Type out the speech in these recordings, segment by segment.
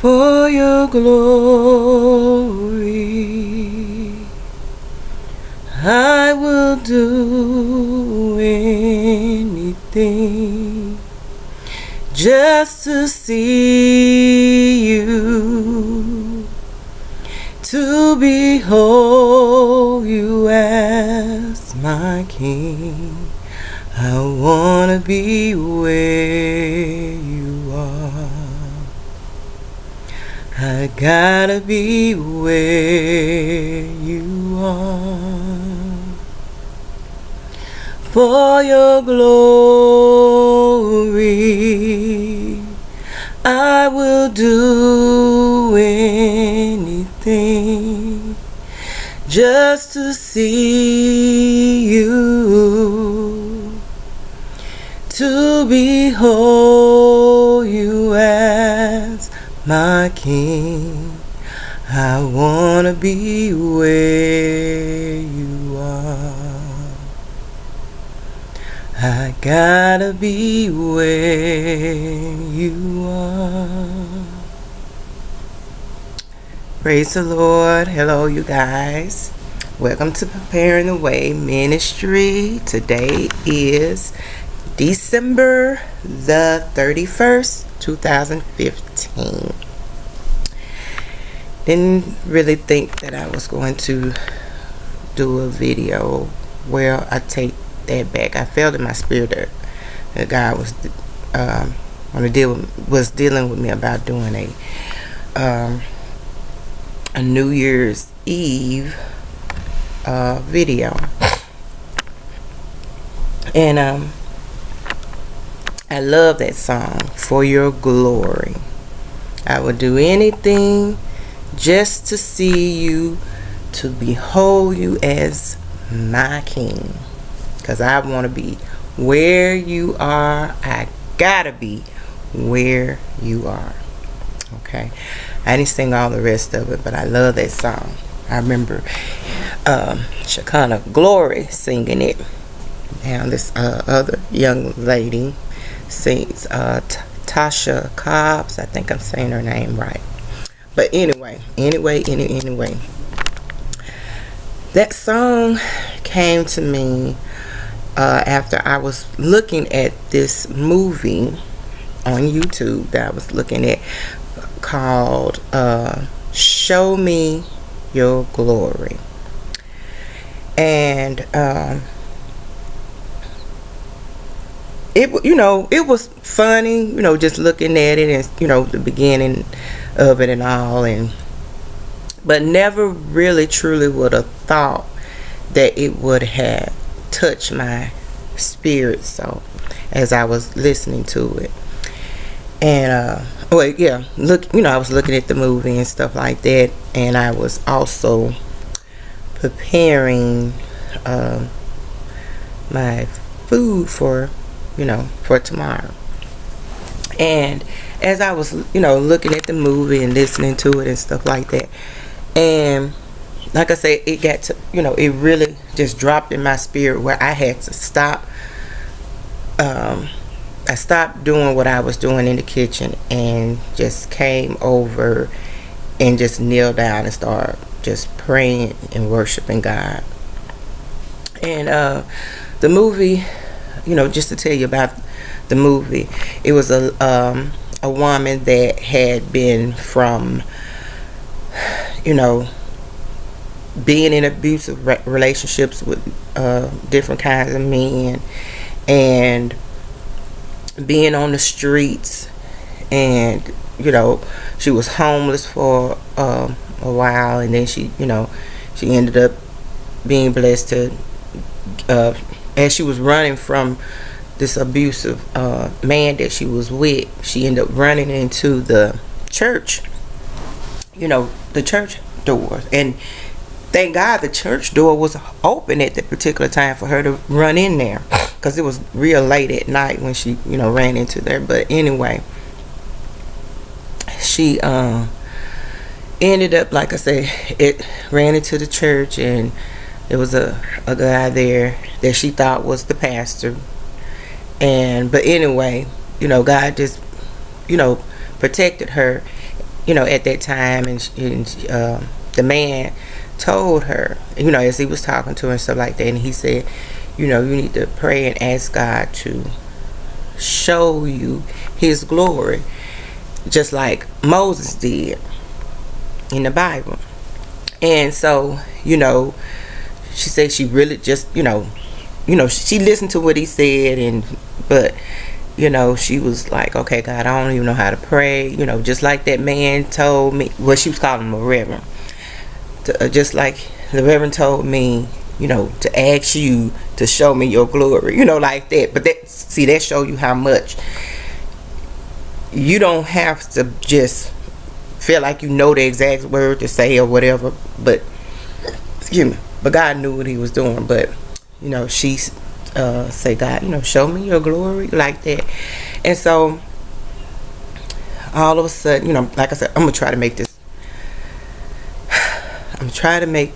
for your glory. I will do anything just to see you, to behold you as my King. I wanna be where you are. I gotta be where you are. For your glory, I will do anything just to see you, to behold you as my King. I wanna be where you are. I gotta be where you are. Praise the Lord. Hello, you guys. Welcome to Preparing the Way Ministry. Today is December the 31st, 2015. Didn't really think that I was going to do a video. Well, I take that back. I felt in my spirit that God was dealing with me about doing a New Year's Eve video, and I love that song, For Your Glory. I would do anything just to see you, to behold you as my King. Because I want to be where you are. I gotta be where you are. Okay. I didn't sing all the rest of it, but I love that song. I remember Shekinah Glory singing it. Now this other young lady sings Tasha Cobbs. I think I'm saying her name right. But anyway. That song came to me after I was looking at this movie on YouTube that I was looking at called Show Me Your Glory. And it was funny, just looking at it and the beginning of it and all, but never really truly would have thought that it would have touched my spirit so as I was listening to it. And I was looking at the movie and stuff like that, and I was also preparing my food for tomorrow. And as I was looking at the movie and listening to it and stuff like that, and like I said, it got to it really just dropped in my spirit where I had to stop. I stopped doing what I was doing in the kitchen and just came over and just kneeled down and started just praying and worshiping God. And the movie, just to tell you about the movie, it was a woman that had been from being in abusive relationships with different kinds of men, and being on the streets, and she was homeless for a while, and then she ended up being blessed to as she was running from this abusive man that she was with, she ended up running into the church, the church door. And thank God the church door was open at that particular time for her to run in there, because it was real late at night when she ran into there. But anyway, she ended up, like I said, it ran into the church, and there was a guy there that she thought was the pastor. But anyway, God just protected her, at that time, and the man told her, as he was talking to her and stuff like that, and he said, you need to pray and ask God to show you his glory, just like Moses did in the Bible. And so, she said she really just, she listened to what he said, but she was like, okay, God, I don't even know how to pray, just like that man told me. Well, she was calling him a reverend. Just like the reverend told me, to ask you to show me your glory, like that. But that show you how much you don't have to just feel like the exact word to say or whatever. But but God knew what he was doing. But she say, God, show me your glory, like that. And so all of a sudden, like I said, I'm gonna try to make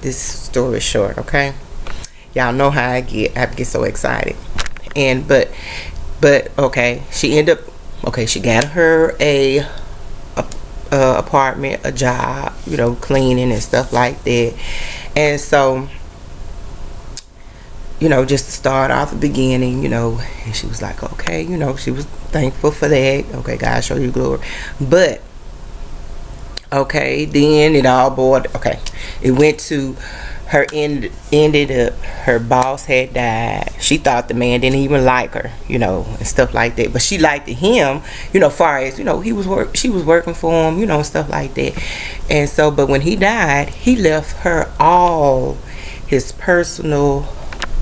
this story short, okay? Y'all know how I get so excited. And but okay, she got her a apartment, a job, cleaning and stuff like that. And so just to start off the beginning, and she was like, okay, she was thankful for that. Okay, God, show you glory. But okay, then it all boiled. Okay, it went to her ended up, her boss had died. She thought the man didn't even like her, and stuff like that. But she liked him, far as, she was working for him, and stuff like that. And so, but when he died, he left her all his personal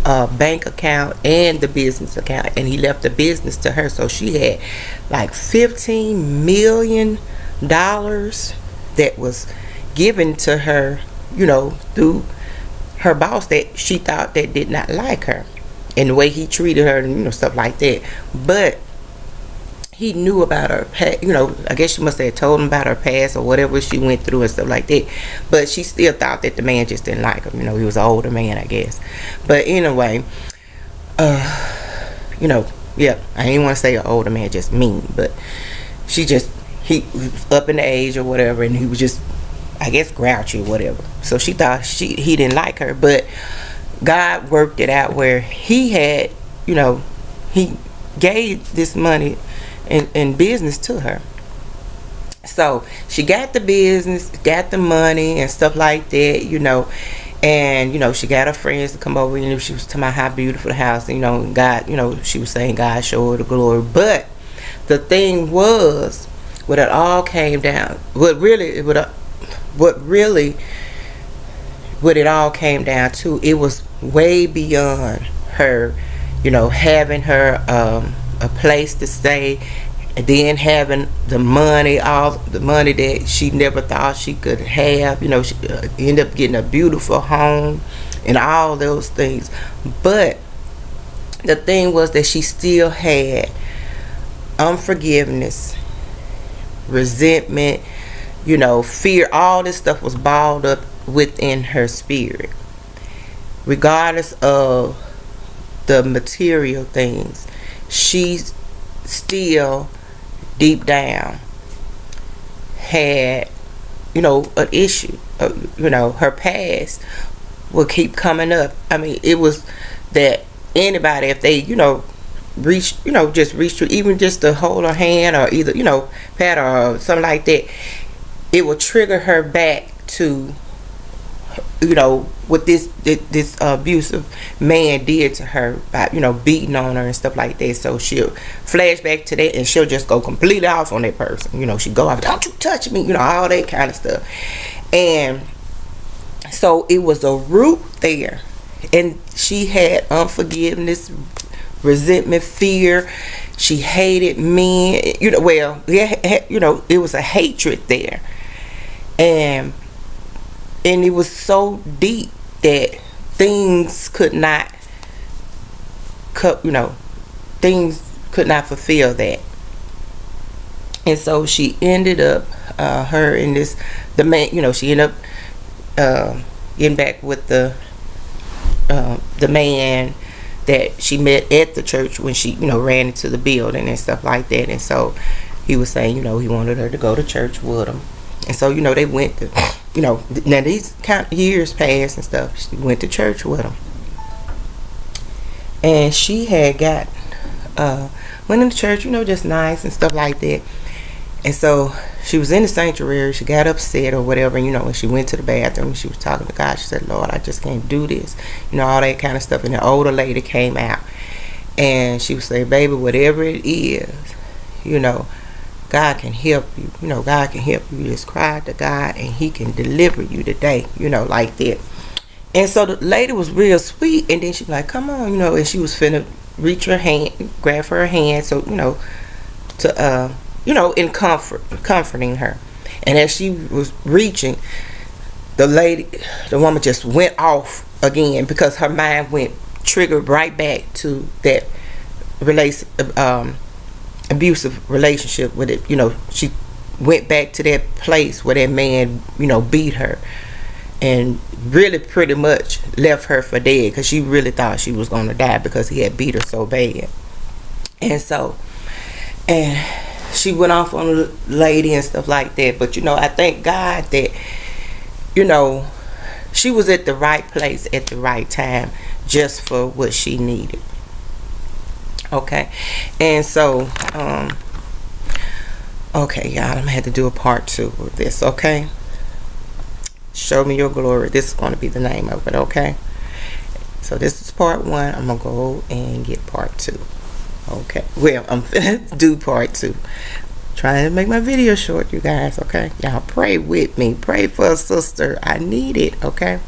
bank account and the business account, and he left the business to her. So she had like $15 million that was given to her, through her boss, that she thought that did not like her, and the way he treated her, and stuff like that. But he knew about her past, I guess she must have told him about her past or whatever she went through and stuff like that. But she still thought that the man just didn't like her. He was an older man, I guess. But anyway, yeah, I ain't want to say an older man, just mean, but he was up in the age or whatever, and he was just, I guess, grouchy or whatever. So she thought he didn't like her. But God worked it out where he had, he gave this money and business to her. So she got the business, got the money and stuff like that, and she got her friends to come over, she was talking about how beautiful the house, God, she was saying God showed her the glory. But the thing was, what it all came down, what it all came down to, it was way beyond her, having her a place to stay, and then having all the money that she never thought she could have. She ended up getting a beautiful home and all those things. But the thing was that she still had unforgiveness, resentment, fear. All this stuff was balled up within her spirit, regardless of the material things. She still deep down had an issue. Her past will keep coming up. I mean, it was that anybody, if they just reach through, even just to hold her hand or either pat her or something like that, it will trigger her back to what this abusive man did to her by beating on her and stuff like that. So she'll flash back to that, and she'll just go completely off on that person. She go off, don't you touch me, all that kind of stuff. And so it was a root there, and she had unforgiveness, resentment, fear. She hated men. It was a hatred there, and it was so deep that things could not fulfill that. And so she ended up she ended up getting back with the man that she met at the church when she ran into the building and stuff like that. And so he was saying he wanted her to go to church with him And so, they went to, now these kind of years passed and stuff. She went to church with him. And she had got, went into church, just nice and stuff like that. And so she was in the sanctuary. She got upset or whatever. When she went to the bathroom, she was talking to God. She said, Lord, I just can't do this. All that kind of stuff. And the older lady came out. And she would say, baby, whatever it is, God can help you. God can help you. You just cry to God and he can deliver you today, like that. And so the lady was real sweet. And then she was like, come on, and she was finna reach her hand, grab her hand. So, to, in comforting her. And as she was reaching, the woman just went off again because her mind went triggered right back to that abusive relationship with it. She went back to that place where that man, beat her and really pretty much left her for dead because she really thought she was going to die because he had beat her so bad. And she went off on the lady and stuff like that. But I thank God that she was at the right place at the right time just for what she needed. Okay. And so okay, y'all, I'm gonna have to do a part 2 of this. Okay, Show Me Your Glory. This is going to be the name of it. Okay, so this is part 1. I'm gonna go and get part 2. Okay, well, I'm gonna do part 2. Trying to make my video short, you guys. Okay, y'all pray with me. Pray for a sister. I need it. Okay.